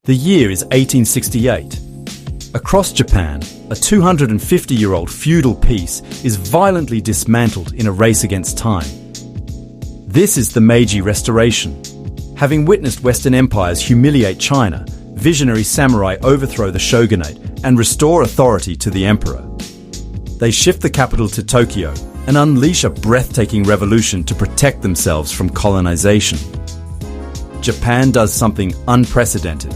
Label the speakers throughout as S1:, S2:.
S1: The year is 1868. Across Japan, a 250-year-old feudal peace is violently dismantled in a race against time. This is the Meiji Restoration. Having witnessed Western empires humiliate China, visionary samurai overthrow the shogunate and restore authority to the emperor. They shift the capital to Tokyo and unleash a breathtaking revolution to protect themselves from colonization. Japan does something unprecedented.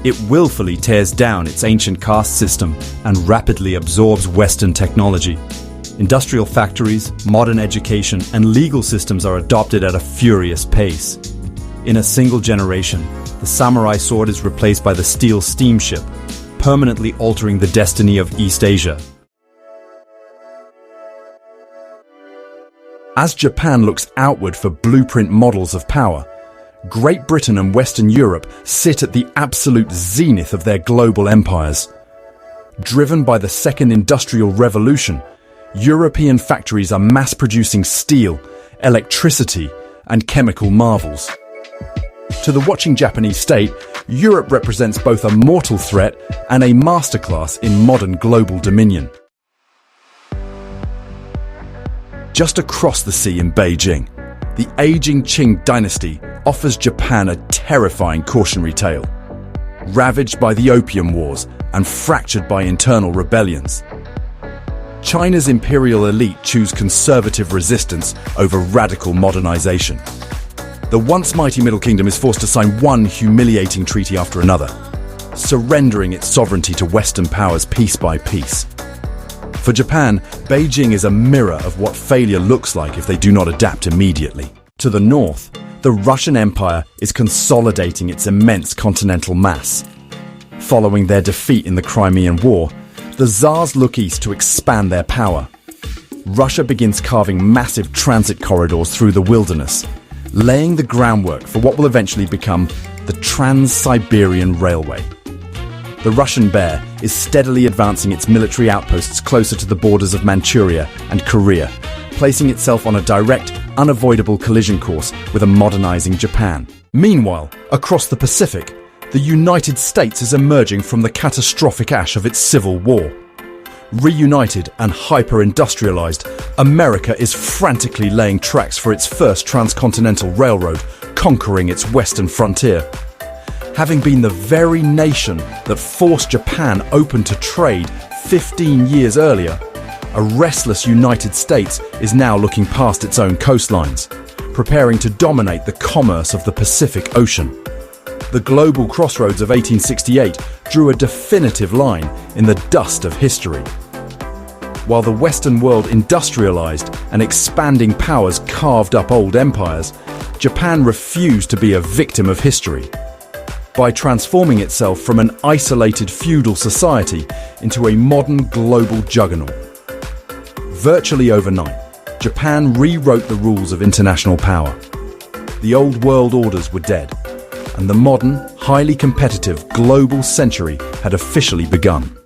S1: It willfully tears down its ancient caste system and rapidly absorbs Western technology. Industrial factories, modern education, and legal systems are adopted at a furious pace. In a single generation, the samurai sword is replaced by the steel steamship, permanently altering the destiny of East Asia. As Japan looks outward for blueprint models of power, Great Britain and Western Europe sit at the absolute zenith of their global empires. Driven by the Second Industrial Revolution, European factories are mass-producing steel, electricity, and chemical marvels. To the watching Japanese state, Europe represents both a mortal threat and a masterclass in modern global dominion. Just across the sea in Beijing, the aging Qing dynasty offers Japan a terrifying cautionary tale. Ravaged by the Opium Wars and fractured by internal rebellions, China's imperial elite choose conservative resistance over radical modernization. The once mighty Middle Kingdom is forced to sign one humiliating treaty after another, surrendering its sovereignty to Western powers piece by piece. For Japan, Beijing is a mirror of what failure looks like if they do not adapt immediately. To the north, the Russian Empire is consolidating its immense continental mass. Following their defeat in the Crimean War, the Tsars look east to expand their power. Russia begins carving massive transit corridors through the wilderness, laying the groundwork for what will eventually become the Trans-Siberian Railway. The Russian Bear is steadily advancing its military outposts closer to the borders of Manchuria and Korea, placing itself on a direct, unavoidable collision course with a modernizing Japan. Meanwhile, across the Pacific, the United States is emerging from the catastrophic ash of its Civil War. Reunited and hyper-industrialized, America is frantically laying tracks for its first transcontinental railroad, conquering its western frontier. Having been the very nation that forced Japan open to trade 15 years earlier, a restless United States is now looking past its own coastlines, preparing to dominate the commerce of the Pacific Ocean. The global crossroads of 1868 drew a definitive line in the dust of history. While the Western world industrialized and expanding powers carved up old empires, Japan refused to be a victim of history. By transforming itself from an isolated feudal society into a modern global juggernaut. Virtually overnight, Japan rewrote the rules of international power. The old world orders were dead, and the modern, highly competitive global century had officially begun.